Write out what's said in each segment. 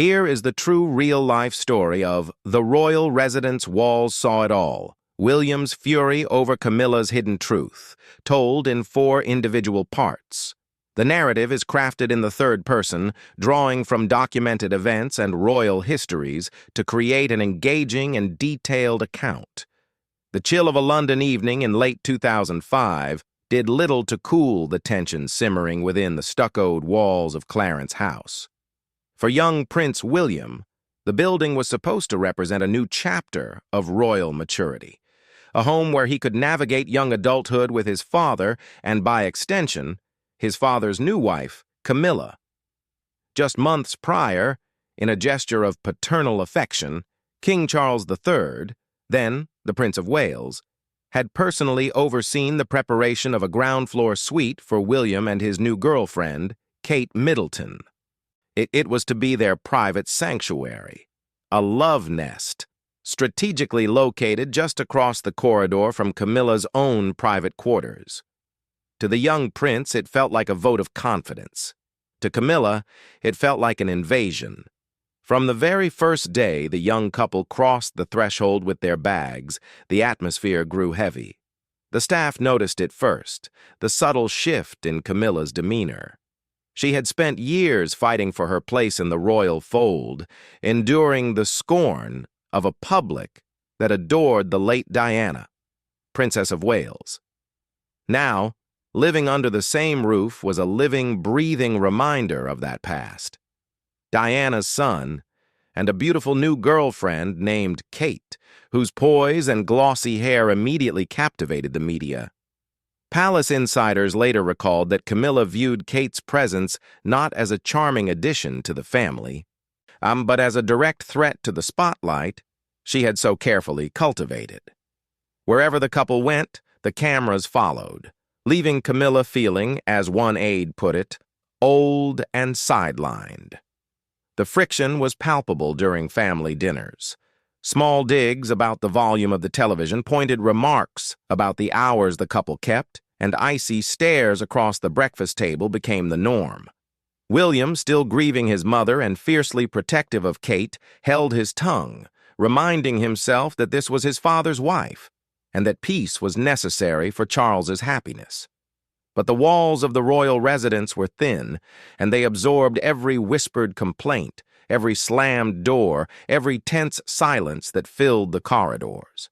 Here is the true real-life story of The Royal Residence Walls Saw It All, William's fury over Camilla's hidden truth, told in 4 individual parts. The narrative is crafted in the third person, drawing from documented events and royal histories to create an engaging and detailed account. The chill of a London evening in late 2005 did little to cool the tension simmering within the stuccoed walls of Clarence House. For young Prince William, the building was supposed to represent a new chapter of royal maturity, a home where he could navigate young adulthood with his father and, by extension, his father's new wife, Camilla. Just months prior, in a gesture of paternal affection, King Charles III, then the Prince of Wales, had personally overseen the preparation of a ground-floor suite for William and his new girlfriend, Kate Middleton. It was to be their private sanctuary, a love nest, strategically located just across the corridor from Camilla's own private quarters. To the young prince, it felt like a vote of confidence. To Camilla, it felt like an invasion. From the very first day the young couple crossed the threshold with their bags, the atmosphere grew heavy. The staff noticed it first, the subtle shift in Camilla's demeanor. She had spent years fighting for her place in the royal fold, enduring the scorn of a public that adored the late Diana, Princess of Wales. Now, living under the same roof was a living, breathing reminder of that past. Diana's son, and a beautiful new girlfriend named Kate, whose poise and glossy hair immediately captivated the media. Palace insiders later recalled that Camilla viewed Kate's presence not as a charming addition to the family, but as a direct threat to the spotlight she had so carefully cultivated. Wherever the couple went, the cameras followed, leaving Camilla feeling, as one aide put it, old and sidelined. The friction was palpable during family dinners. Small digs about the volume of the television pointed remarks about the hours the couple kept, and icy stares across the breakfast table became the norm. William, still grieving his mother and fiercely protective of Kate, held his tongue, reminding himself that this was his father's wife, and that peace was necessary for Charles's happiness. But the walls of the royal residence were thin, and they absorbed every whispered complaint, every slammed door, every tense silence that filled the corridors.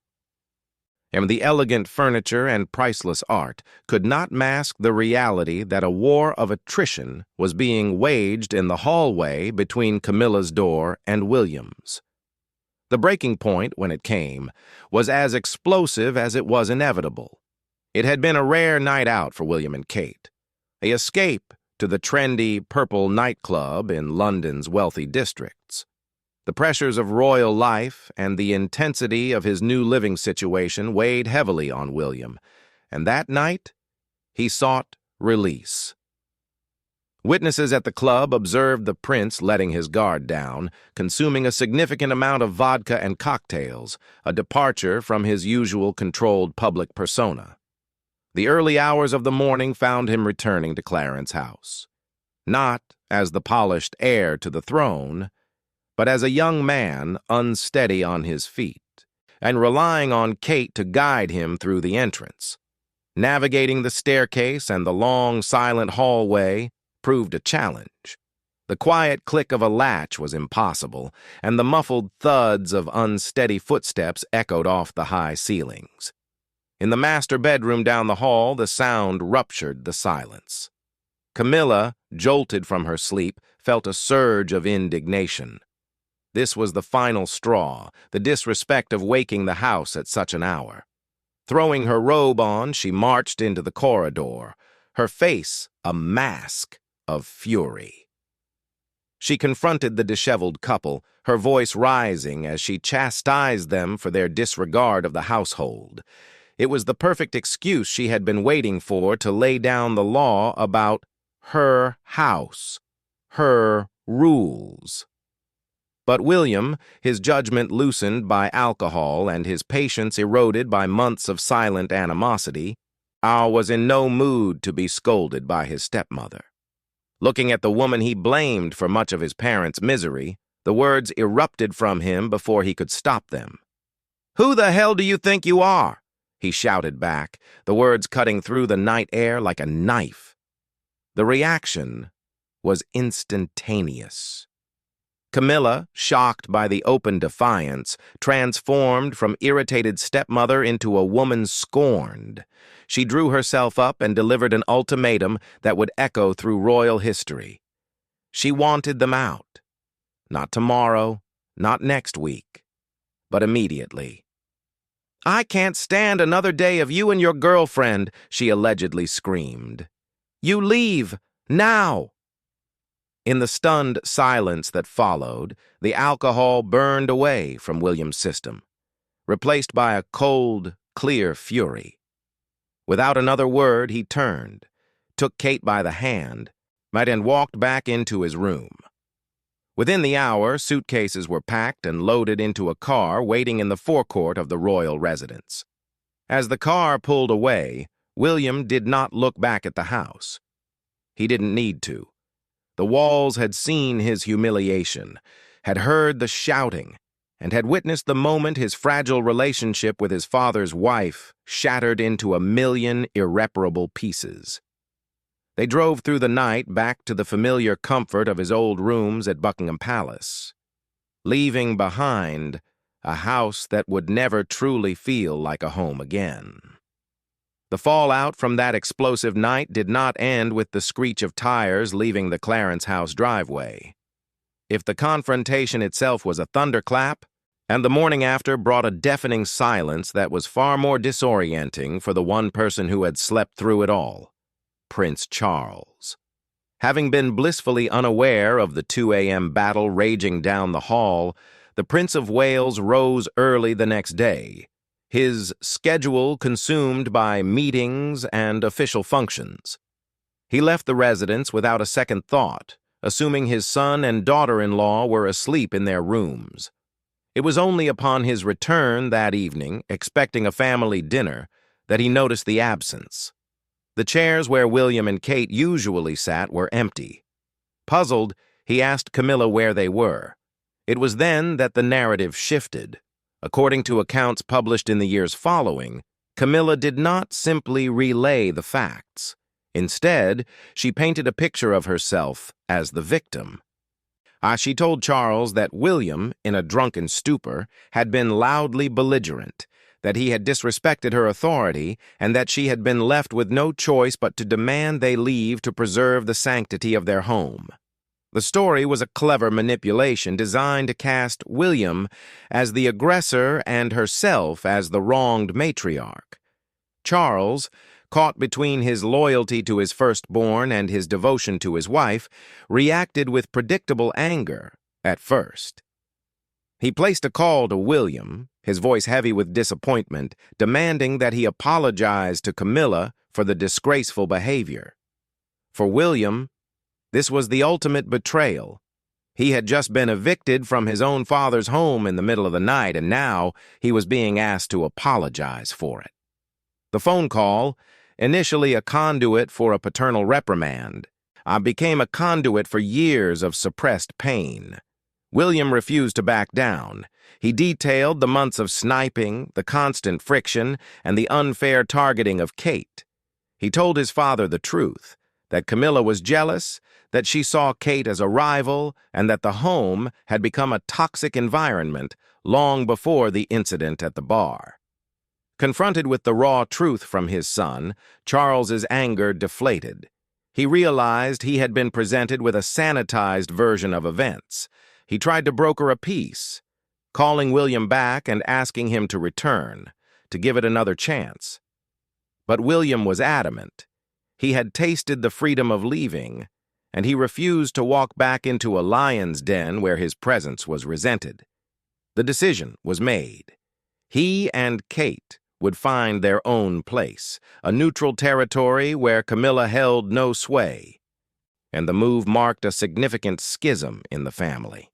And the elegant furniture and priceless art could not mask the reality that a war of attrition was being waged in the hallway between Camilla's door and William's. The breaking point, when it came, was as explosive as it was inevitable. It had been a rare night out for William and Kate, an escape to the trendy purple nightclub in London's wealthy districts. The pressures of royal life and the intensity of his new living situation weighed heavily on William, and that night he sought release. Witnesses at the club observed the prince letting his guard down, consuming a significant amount of vodka and cocktails, a departure from his usual controlled public persona. The early hours of the morning found him returning to Clarence House, not as the polished heir to the throne, but as a young man unsteady on his feet, and relying on Kate to guide him through the entrance. Navigating the staircase and the long, silent hallway proved a challenge. The quiet click of a latch was impossible, and the muffled thuds of unsteady footsteps echoed off the high ceilings. In the master bedroom down the hall, the sound ruptured the silence. Camilla, jolted from her sleep, felt a surge of indignation. This was the final straw, the disrespect of waking the house at such an hour. Throwing her robe on, she marched into the corridor, her face a mask of fury. She confronted the disheveled couple, her voice rising as she chastised them for their disregard of the household. It was the perfect excuse she had been waiting for to lay down the law about her house, her rules. But William, his judgment loosened by alcohol and his patience eroded by months of silent animosity, was in no mood to be scolded by his stepmother. Looking at the woman he blamed for much of his parents' misery, The words erupted from him before he could stop them. "Who the hell do you think you are?" he shouted back, the words cutting through the night air like a knife. The reaction was instantaneous. Camilla, shocked by the open defiance, transformed from irritated stepmother into a woman scorned. She drew herself up and delivered an ultimatum that would echo through royal history. She wanted them out. Not tomorrow, not next week, but immediately. "I can't stand another day of you and your girlfriend," she allegedly screamed. "You leave, now!" In the stunned silence that followed, the alcohol burned away from William's system, replaced by a cold, clear fury. Without another word, he turned, took Kate by the hand, and walked back into his room. Within the hour, suitcases were packed and loaded into a car waiting in the forecourt of the royal residence. As the car pulled away, William did not look back at the house. He didn't need to. The walls had seen his humiliation, had heard the shouting, and had witnessed the moment his fragile relationship with his father's wife shattered into a million irreparable pieces. They drove through the night back to the familiar comfort of his old rooms at Buckingham Palace, leaving behind a house that would never truly feel like a home again. The fallout from that explosive night did not end with the screech of tires leaving the Clarence house driveway. If the confrontation itself was a thunderclap, and the morning after brought a deafening silence that was far more disorienting for the one person who had slept through it all, Prince Charles. Having been blissfully unaware of the 2 a.m. battle raging down the hall, the Prince of Wales rose early the next day, his schedule consumed by meetings and official functions. He left the residence without a second thought, assuming his son and daughter-in-law were asleep in their rooms. It was only upon his return that evening, expecting a family dinner, that he noticed the absence. The chairs where William and Kate usually sat were empty. Puzzled, he asked Camilla where they were. It was then that the narrative shifted. According to accounts published in the years following, Camilla did not simply relay the facts. Instead, she painted a picture of herself as the victim. She told Charles that William, in a drunken stupor, had been loudly belligerent, that he had disrespected her authority, and that she had been left with no choice but to demand they leave to preserve the sanctity of their home. The story was a clever manipulation designed to cast William as the aggressor and herself as the wronged matriarch. Charles, caught between his loyalty to his firstborn and his devotion to his wife, reacted with predictable anger at first. He placed a call to William, his voice heavy with disappointment, demanding that he apologize to Camilla for the disgraceful behavior. For William, this was the ultimate betrayal. He had just been evicted from his own father's home in the middle of the night, and now he was being asked to apologize for it. The phone call, initially a conduit for a paternal reprimand, became a conduit for years of suppressed pain. William refused to back down. He detailed the months of sniping, the constant friction, and the unfair targeting of Kate. He told his father the truth, that Camilla was jealous, that she saw Kate as a rival, and that the home had become a toxic environment long before the incident at the bar. Confronted with the raw truth from his son, Charles's anger deflated. He realized he had been presented with a sanitized version of events. He tried to broker a peace, calling William back and asking him to return, to give it another chance. But William was adamant. He had tasted the freedom of leaving, and he refused to walk back into a lion's den where his presence was resented. The decision was made. He and Kate would find their own place, a neutral territory where Camilla held no sway, and the move marked a significant schism in the family.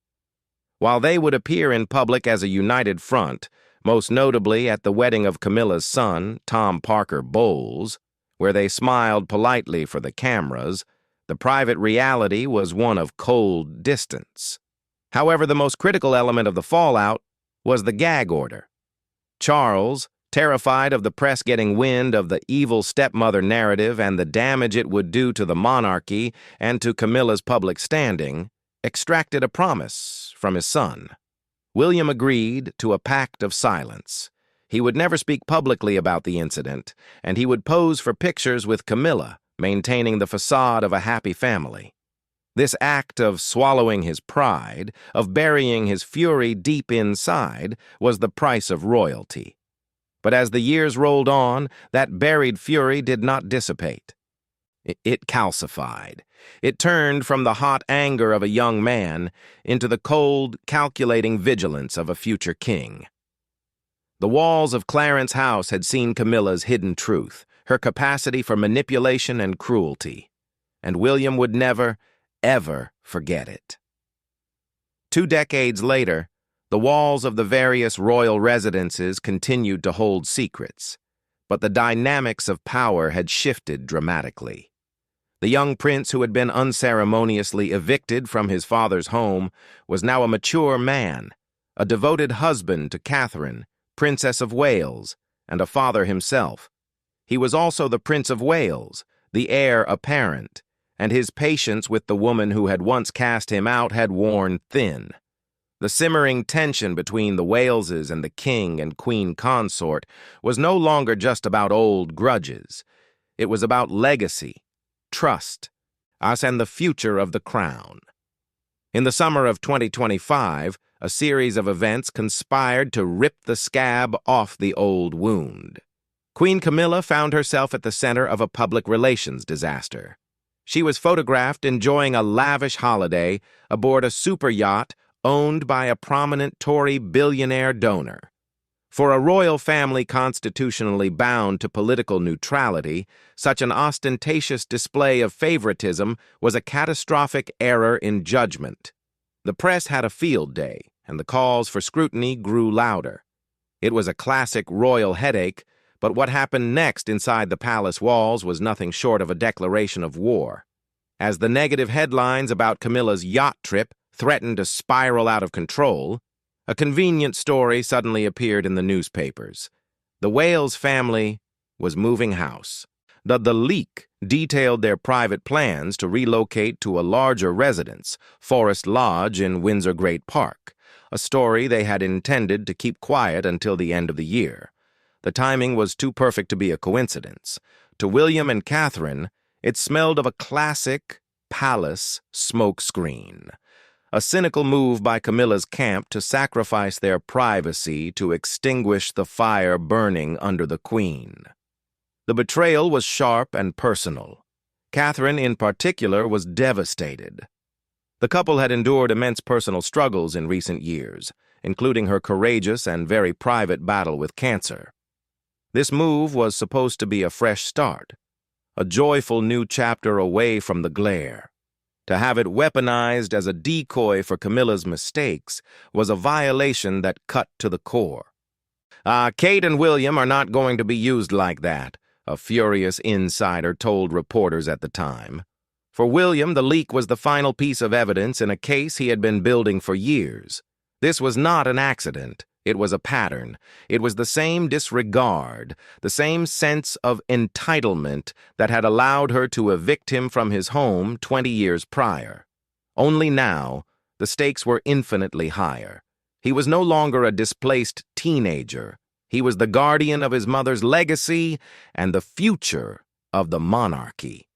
While they would appear in public as a united front, most notably at the wedding of Camilla's son, Tom Parker Bowles, where they smiled politely for the cameras, the private reality was one of cold distance. However, the most critical element of the fallout was the gag order. Charles, terrified of the press getting wind of the evil stepmother narrative and the damage it would do to the monarchy and to Camilla's public standing, extracted a promise from his son. William agreed to a pact of silence. He would never speak publicly about the incident, and he would pose for pictures with Camilla, maintaining the facade of a happy family. This act of swallowing his pride, of burying his fury deep inside, was the price of royalty. But as the years rolled on, that buried fury did not dissipate. It calcified. It turned from the hot anger of a young man into the cold, calculating vigilance of a future king. The walls of Clarence House had seen Camilla's hidden truth, her capacity for manipulation and cruelty, and William would never, ever forget it. 2 decades later, the walls of the various royal residences continued to hold secrets, but the dynamics of power had shifted dramatically. The young prince who had been unceremoniously evicted from his father's home was now a mature man, a devoted husband to Catherine, Princess of Wales, and a father himself. He was also the Prince of Wales, the heir apparent, and his patience with the woman who had once cast him out had worn thin. The simmering tension between the Waleses and the king and queen consort was no longer just about old grudges. It was about legacy, trust, us and the future of the crown. In the summer of 2025, a series of events conspired to rip the scab off the old wound. Queen Camilla found herself at the center of a public relations disaster. She was photographed enjoying a lavish holiday aboard a super yacht owned by a prominent Tory billionaire donor. For a royal family constitutionally bound to political neutrality, such an ostentatious display of favoritism was a catastrophic error in judgment. The press had a field day, and the calls for scrutiny grew louder. It was a classic royal headache, but what happened next inside the palace walls was nothing short of a declaration of war. As the negative headlines about Camilla's yacht trip threatened to spiral out of control, a convenient story suddenly appeared in the newspapers. The Wales family was moving house. The leak detailed their private plans to relocate to a larger residence, Forest Lodge in Windsor Great Park, a story they had intended to keep quiet until the end of the year. The timing was too perfect to be a coincidence. To William and Catherine, it smelled of a classic palace smokescreen. A cynical move by Camilla's camp to sacrifice their privacy to extinguish the fire burning under the queen. The betrayal was sharp and personal. Catherine, in particular, was devastated. The couple had endured immense personal struggles in recent years, including her courageous and very private battle with cancer. This move was supposed to be a fresh start, a joyful new chapter away from the glare. To have it weaponized as a decoy for Camilla's mistakes was a violation that cut to the core. Kate and William are not going to be used like that, a furious insider told reporters at the time. For William, the leak was the final piece of evidence in a case he had been building for years. This was not an accident. It was a pattern. It was the same disregard, the same sense of entitlement that had allowed her to evict him from his home 20 years prior. Only now, the stakes were infinitely higher. He was no longer a displaced teenager. He was the guardian of his mother's legacy and the future of the monarchy.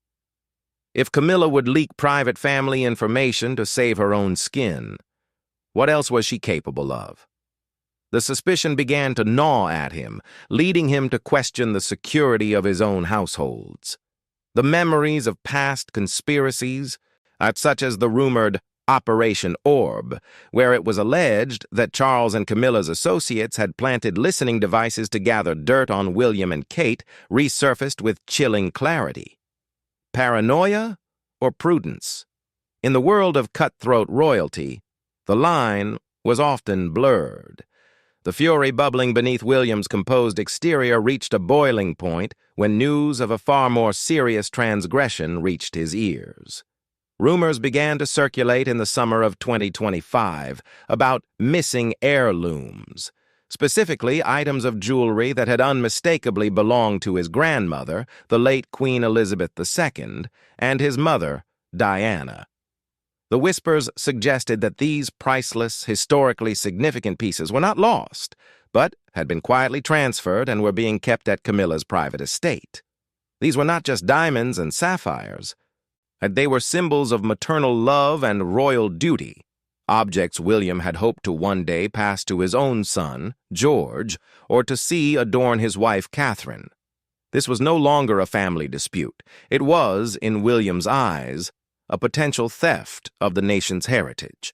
If Camilla would leak private family information to save her own skin, what else was she capable of? The suspicion began to gnaw at him, leading him to question the security of his own households. The memories of past conspiracies, such as the rumored Operation Orb, where it was alleged that Charles and Camilla's associates had planted listening devices to gather dirt on William and Kate, resurfaced with chilling clarity. Paranoia or prudence? In the world of cutthroat royalty, the line was often blurred. The fury bubbling beneath William's composed exterior reached a boiling point when news of a far more serious transgression reached his ears. Rumors began to circulate in the summer of 2025 about missing heirlooms, specifically items of jewelry that had unmistakably belonged to his grandmother, the late Queen Elizabeth II, and his mother, Diana. The whispers suggested that these priceless, historically significant pieces were not lost, but had been quietly transferred and were being kept at Camilla's private estate. These were not just diamonds and sapphires. They were symbols of maternal love and royal duty, objects William had hoped to one day pass to his own son, George, or to see adorn his wife, Catherine. This was no longer a family dispute. It was, in William's eyes, a potential theft of the nation's heritage.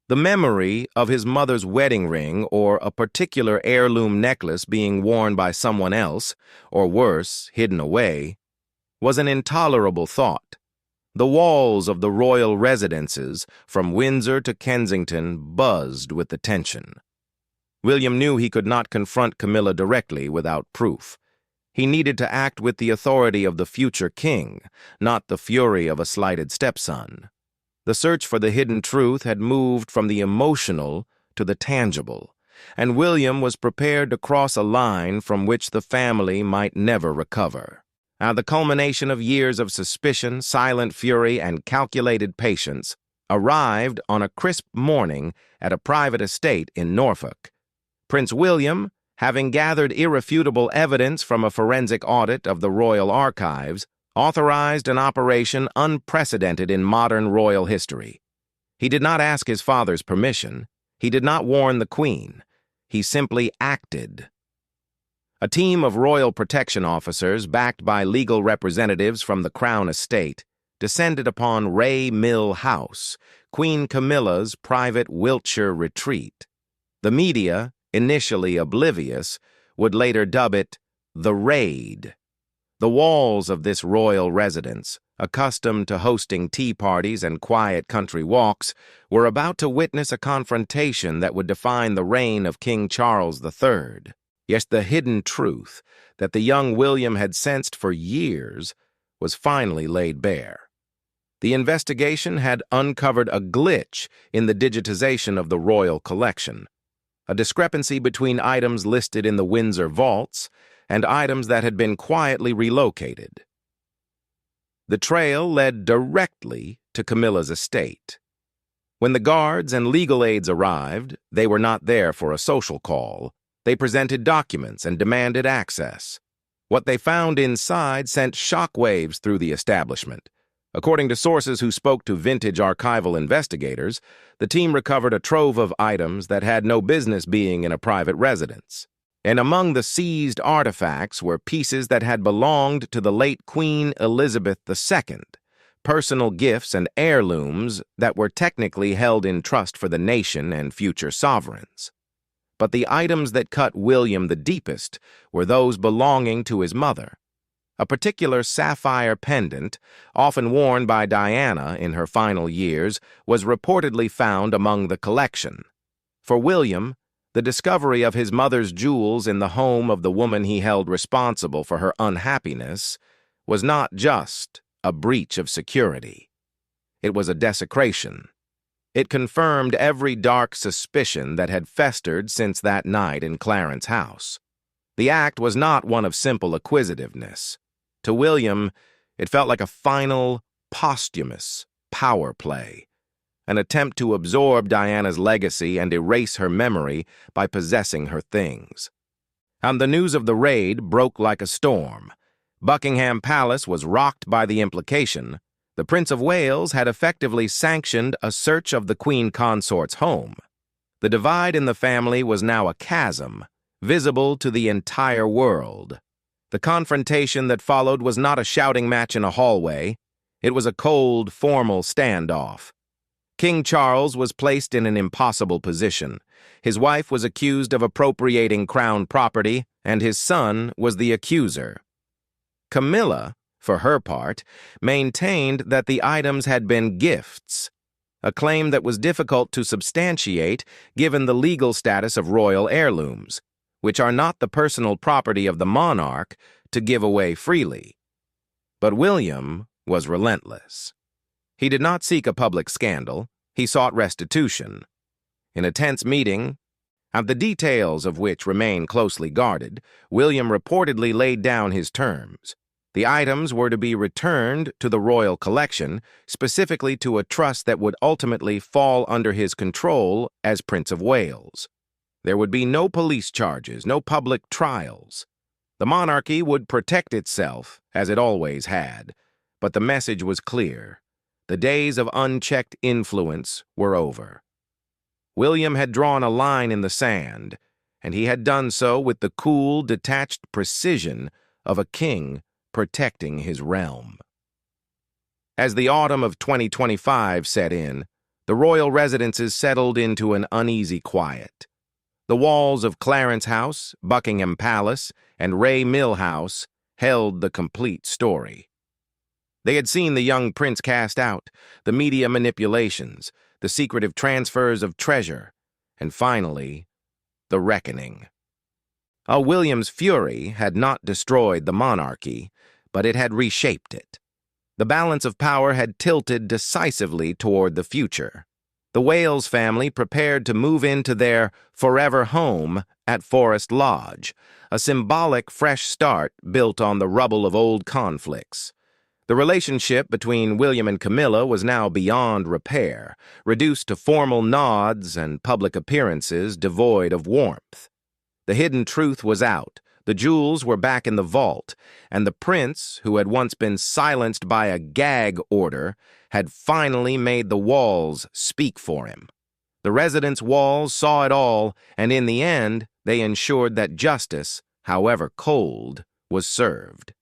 The memory of his mother's wedding ring or a particular heirloom necklace being worn by someone else, or worse, hidden away, was an intolerable thought. The walls of the royal residences, from Windsor to Kensington, buzzed with the tension. William knew he could not confront Camilla directly without proof. He needed to act with the authority of the future king, not the fury of a slighted stepson. The search for the hidden truth had moved from the emotional to the tangible, and William was prepared to cross a line from which the family might never recover. The culmination of years of suspicion, silent fury, and calculated patience arrived on a crisp morning at a private estate in Norfolk. Prince William, having gathered irrefutable evidence from a forensic audit of the royal archives, authorized an operation unprecedented in modern royal history. He did not ask his father's permission. He did not warn the Queen. He simply acted. A team of royal protection officers, backed by legal representatives from the Crown Estate, descended upon Ray Mill House, Queen Camilla's private Wiltshire retreat. The media, initially oblivious, would later dub it the Raid. The walls of this royal residence, accustomed to hosting tea parties and quiet country walks, were about to witness a confrontation that would define the reign of King Charles III. Yes, the hidden truth that the young William had sensed for years was finally laid bare. The investigation had uncovered a glitch in the digitization of the royal collection, a discrepancy between items listed in the Windsor vaults and items that had been quietly relocated. The trail led directly to Camilla's estate. When the guards and legal aides arrived, they were not there for a social call. They presented documents and demanded access. What they found inside sent shockwaves through the establishment. According to sources who spoke to vintage archival investigators, the team recovered a trove of items that had no business being in a private residence. And among the seized artifacts were pieces that had belonged to the late Queen Elizabeth II, personal gifts and heirlooms that were technically held in trust for the nation and future sovereigns. But the items that cut William the deepest were those belonging to his mother. A particular sapphire pendant, often worn by Diana in her final years, was reportedly found among the collection. For William, the discovery of his mother's jewels in the home of the woman he held responsible for her unhappiness was not just a breach of security. It was a desecration. It confirmed every dark suspicion that had festered since that night in Clarence House. The act was not one of simple acquisitiveness. To William, it felt like a final, posthumous power play, an attempt to absorb Diana's legacy and erase her memory by possessing her things. And the news of the raid broke like a storm. Buckingham Palace was rocked by the implication. The Prince of Wales had effectively sanctioned a search of the Queen Consort's home. The divide in the family was now a chasm, visible to the entire world. The confrontation that followed was not a shouting match in a hallway. It was a cold, formal standoff. King Charles was placed in an impossible position. His wife was accused of appropriating crown property, and his son was the accuser. Camilla, for her part, maintained that the items had been gifts, a claim that was difficult to substantiate given the legal status of royal heirlooms, which are not the personal property of the monarch to give away freely. But William was relentless. He did not seek a public scandal. He sought restitution. In a tense meeting, of the details of which remain closely guarded, William reportedly laid down his terms. The items were to be returned to the royal collection, specifically to a trust that would ultimately fall under his control as Prince of Wales. There would be no police charges, no public trials. The monarchy would protect itself, as it always had, but the message was clear. The days of unchecked influence were over. William had drawn a line in the sand, and he had done so with the cool, detached precision of a king protecting his realm. As the autumn of 2025 set in, the royal residences settled into an uneasy quiet. The walls of Clarence House, Buckingham Palace, and Ray Mill House held the complete story. They had seen the young prince cast out, the media manipulations, the secretive transfers of treasure, and finally, the reckoning. William's fury had not destroyed the monarchy, but it had reshaped it. The balance of power had tilted decisively toward the future. The Wales family prepared to move into their forever home at Forest Lodge, a symbolic fresh start built on the rubble of old conflicts. The relationship between William and Camilla was now beyond repair, reduced to formal nods and public appearances devoid of warmth. The hidden truth was out, the jewels were back in the vault, and the prince, who had once been silenced by a gag order, had finally made the walls speak for him. The residence walls saw it all, and in the end, they ensured that justice, however cold, was served.